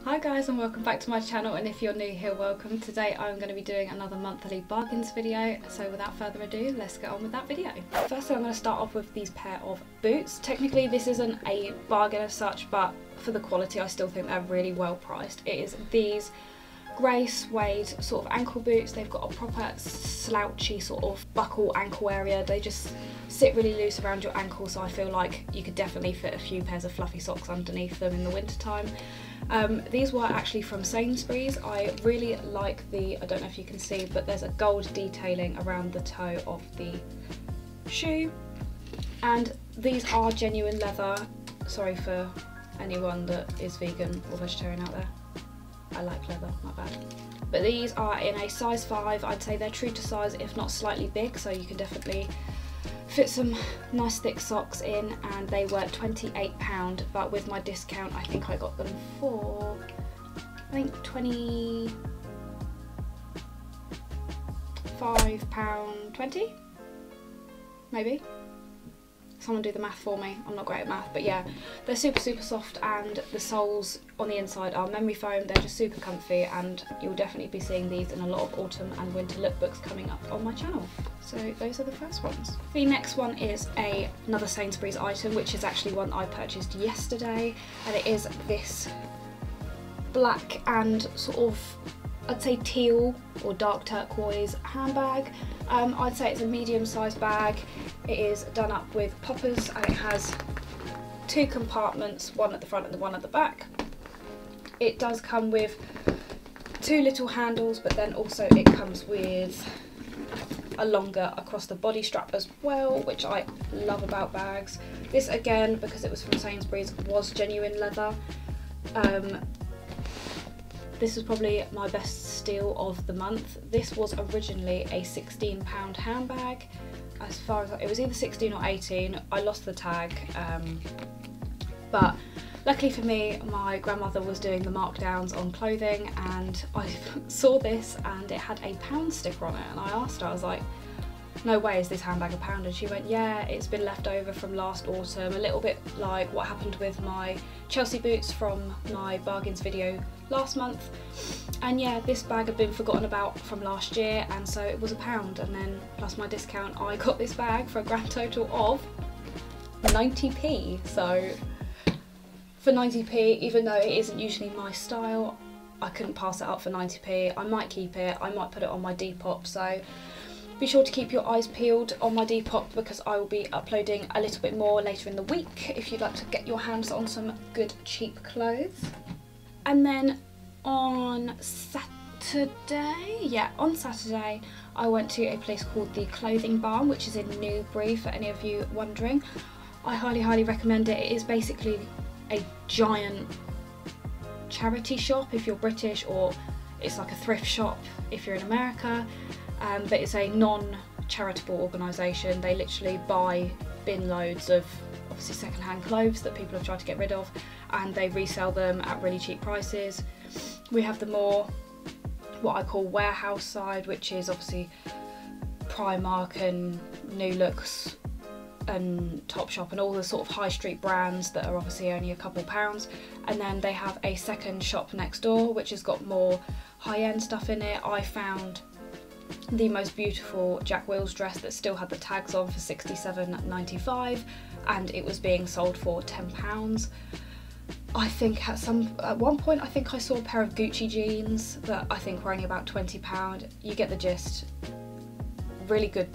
Hi guys, and welcome back to my channel, and if you're new here, welcome. Today I'm going to be doing another monthly bargains video, so without further ado, let's get on with that video. Firstly, I'm going to start off with these pair of boots. Technically this isn't a bargain as such, but for the quality I still think they're really well priced. It is these grey suede sort of ankle boots. They've got a proper slouchy sort of buckle ankle area. They just sit really loose around your ankle, so I feel like you could definitely fit a few pairs of fluffy socks underneath them in the winter time. These were actually from Sainsbury's. I really like the, I don't know if you can see, but there's a gold detailing around the toe of the shoe, and these are genuine leather. Sorry for anyone that is vegan or vegetarian out there. I like leather, not bad. But these are in a size 5. I'd say they're true to size, if not slightly big, so you can definitely fit some nice thick socks in, and they were £28, but with my discount I think I got them for, I think £25.20 maybe. Someone do the math for me, I'm not great at math, but yeah, they're super soft, and the soles on the inside are memory foam. They're just super comfy, and you'll definitely be seeing these in a lot of autumn and winter lookbooks coming up on my channel. So those are the first ones. The next one is another Sainsbury's item, which is actually one I purchased yesterday, and it is this black and sort of, I'd say teal or dark turquoise handbag. I'd say it's a medium-sized bag. It is done up with poppers, and it has 2 compartments, one at the front and the one at the back. It does come with 2 little handles, but then also it comes with a longer across the body strap as well, which I love about bags. This, again, because it was from Sainsbury's, was genuine leather. This was probably my best steal of the month. This was originally a £16 handbag. As far as it was either 16 or 18. I lost the tag, but luckily for me, my grandmother was doing the markdowns on clothing, and I saw this and it had a £1 sticker on it, and I asked her, I was like, no way is this handbag £1? And she went, yeah, it's been left over from last autumn, a little bit like what happened with my Chelsea boots from my bargains video last month. And yeah, this bag had been forgotten about from last year, and so it was £1, and then plus my discount I got this bag for a grand total of 90p. So for 90p, even though it isn't usually my style, I couldn't pass it up for 90p. I might keep it, I might put it on my Depop, so be sure to keep your eyes peeled on my Depop, because I will be uploading a little bit more later in the week if you'd like to get your hands on some good cheap clothes. And then on Saturday, I went to a place called the Clothing Barn, which is in Newbury, for any of you wondering. I highly recommend it. It is basically a giant charity shop if you're British, or it's like a thrift shop if you're in America. But it's a non-charitable organisation. They literally buy bin loads of obviously second-hand clothes that people have tried to get rid of, and they resell them at really cheap prices. We have the more, what I call warehouse side, which is obviously Primark and New Looks and Topshop and all the sort of high street brands that are obviously only a couple pounds. And then they have a second shop next door which has got more high-end stuff in it. I found the most beautiful Jack Wills dress that still had the tags on for £67.95, and it was being sold for £10. I think at one point I think I saw a pair of Gucci jeans that I think were only about £20. You get the gist. Really good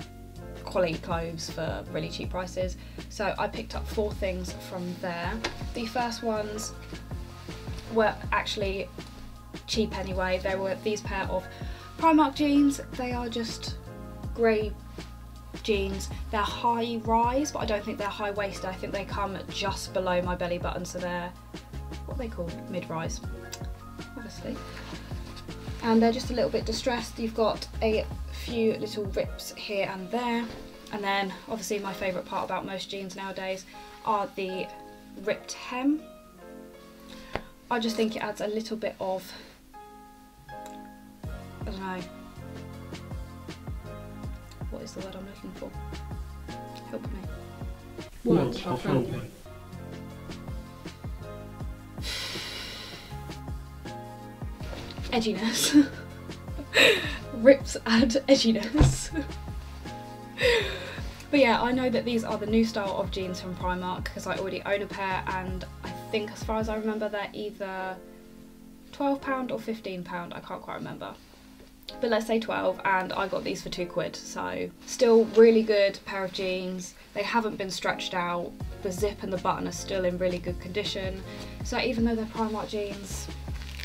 quality clothes for really cheap prices. So I picked up 4 things from there. The first ones were actually cheap anyway. They were these pair of Primark jeans. They are just grey jeans. They're high rise, but I don't think they're high waisted. I think they come just below my belly button, so they're what they call mid-rise, obviously. And they're just a little bit distressed. You've got a few little rips here and there, and then obviously my favourite part about most jeans nowadays are the ripped hem. I just think it adds a little bit of, I don't know, what is the word I'm looking for? Help me. Words of help me. edginess. Rips add edginess. But yeah, I know that these are the new style of jeans from Primark because I already own a pair, and I think as far as I remember they're either £12 or £15, I can't quite remember. But let's say 12, and I got these for £2, so still really good pair of jeans. They haven't been stretched out, the zip and the button are still in really good condition, so even though they're Primark jeans,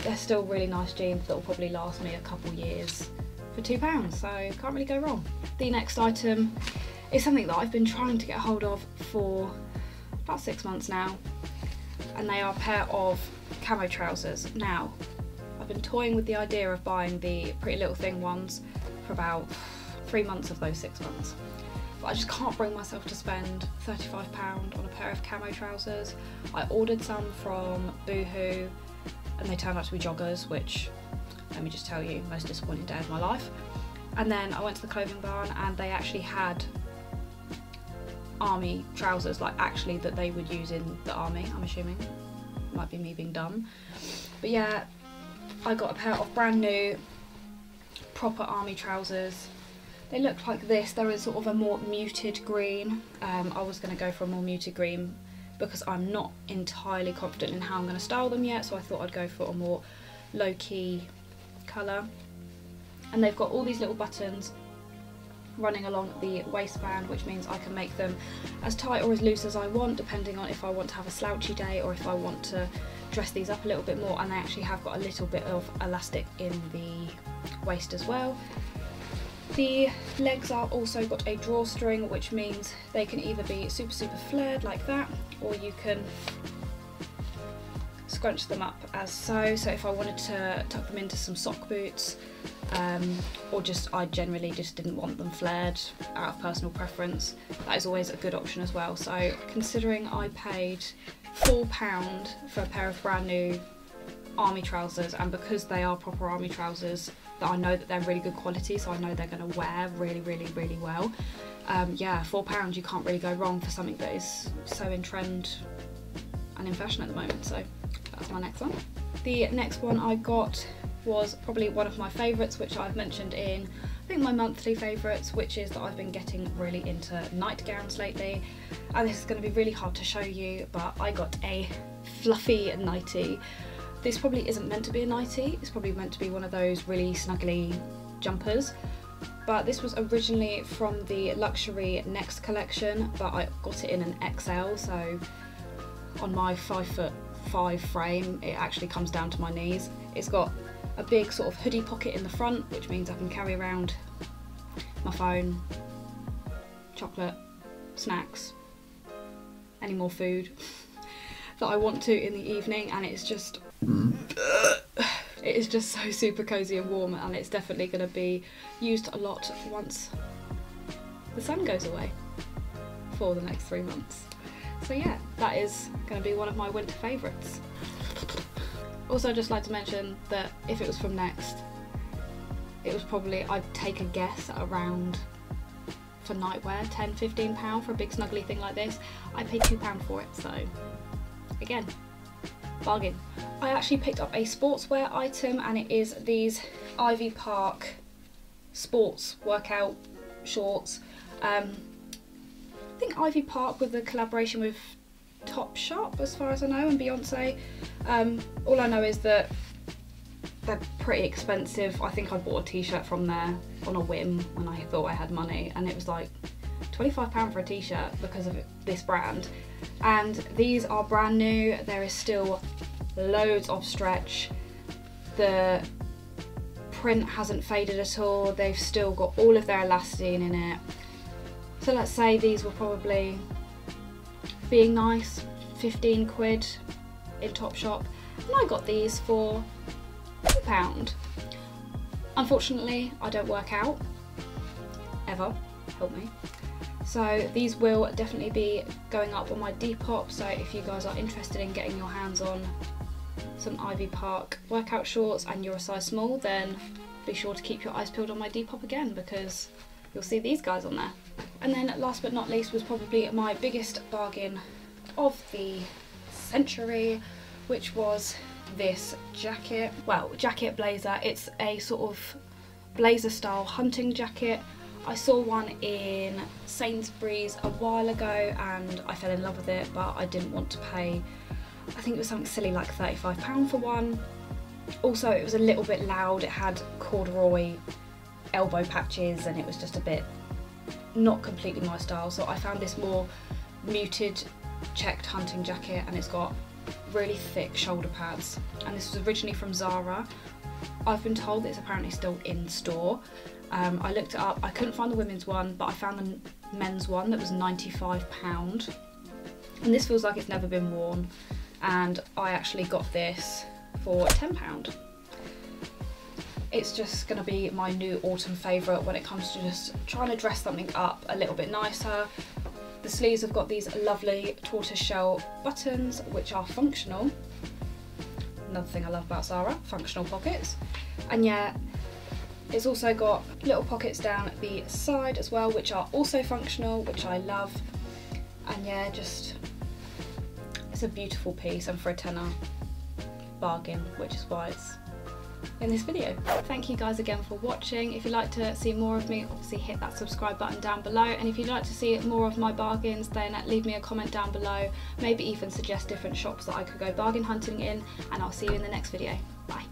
they're still really nice jeans that will probably last me a couple years for £2, so can't really go wrong. The next item is something that I've been trying to get hold of for about 6 months now, and they are a pair of camo trousers. Now, I've been toying with the idea of buying the Pretty Little Thing ones for about 3 months of those 6 months, but I just can't bring myself to spend £35 on a pair of camo trousers. I ordered some from Boohoo and they turned out to be joggers, which, let me just tell you, most disappointing day of my life. And then I went to the clothing barn and they actually had army trousers, like actually that they would use in the army, I'm assuming. Might be me being dumb. But yeah, I got a pair of brand new proper army trousers. They look like this. They're in sort of a more muted green. I was going to go for a more muted green because I'm not entirely confident in how I'm going to style them yet, so I thought I'd go for a more low-key colour. And they've got all these little buttons running along the waistband, which means I can make them as tight or as loose as I want, depending on if I want to have a slouchy day or if I want to dress these up a little bit more. And they actually have got a little bit of elastic in the waist as well. The legs are also got a drawstring, which means they can either be super flared like that, or you can scrunch them up as so. So if I wanted to tuck them into some sock boots, or just I generally just didn't want them flared out of personal preference, that is always a good option as well. So considering I paid £4 for a pair of brand new army trousers, and because they are proper army trousers, that I know that they're really good quality, so I know they're going to wear really well. Yeah, £4, you can't really go wrong for something that is so in trend and in fashion at the moment. So that's my next one. The next one I got was probably one of my favourites, which I've mentioned in I think my monthly favourites, which is that I've been getting really into nightgowns lately. And this is going to be really hard to show you, but I got a fluffy nightie. This probably isn't meant to be a nightie, it's probably meant to be one of those really snuggly jumpers. But this was originally from the Luxury Next collection, but I got it in an XL, so on my 5'5" frame it actually comes down to my knees. It's got a big sort of hoodie pocket in the front, which means I can carry around my phone, chocolate, snacks, any more food that I want to in the evening, and it's just it is just so super cozy and warm, and it's definitely going to be used a lot once the sun goes away for the next 3 months. So yeah, that is going to be one of my winter favourites. Also, I'd just like to mention that if it was from Next, it was probably, I'd take a guess, at around, for nightwear, £10–15 for a big snuggly thing like this. I paid £2 for it, so again, bargain. I actually picked up a sportswear item, and it is these Ivy Park sports workout shorts. I think Ivy Park with the collaboration with Topshop, as far as I know, and Beyonce. All I know is that they're pretty expensive. I think I bought a t-shirt from there on a whim when I thought I had money, and it was like £25 for a t-shirt because of this brand. And these are brand new. There is still loads of stretch. The print hasn't faded at all. They've still got all of their elastine in it. So let's say these were probably, being nice, 15 quid in Topshop, and I got these for £2. Unfortunately, I don't work out, ever, help me. So these will definitely be going up on my Depop, so if you guys are interested in getting your hands on some Ivy Park workout shorts and you're a size small, then be sure to keep your eyes peeled on my Depop again, because you'll see these guys on there. And then last but not least was probably my biggest bargain of the century, which was this jacket, well, jacket blazer. It's a sort of blazer style hunting jacket. I saw one in Sainsbury's a while ago and I fell in love with it, but I didn't want to pay, I think it was something silly like £35 for one. Also, it was a little bit loud. It had corduroy elbow patches and it was just a bit not completely my style, so I found this more muted checked hunting jacket, and it's got really thick shoulder pads, and this was originally from Zara. I've been told that it's apparently still in store. I looked it up, I couldn't find the women's one, but I found the men's one that was £95, and this feels like it's never been worn, and I actually got this for £10. It's just going to be my new autumn favourite when it comes to just trying to dress something up a little bit nicer. The sleeves have got these lovely tortoiseshell buttons which are functional. Another thing I love about Zara, functional pockets. And yeah, it's also got little pockets down the side as well, which are also functional, which I love. And yeah, just, it's a beautiful piece, and for a tenner, bargain, which is why it's in this video. Thank you guys again for watching. If you'd like to see more of me, obviously hit that subscribe button down below, and if you'd like to see more of my bargains, then leave me a comment down below, maybe even suggest different shops that I could go bargain hunting in, and I'll see you in the next video. Bye.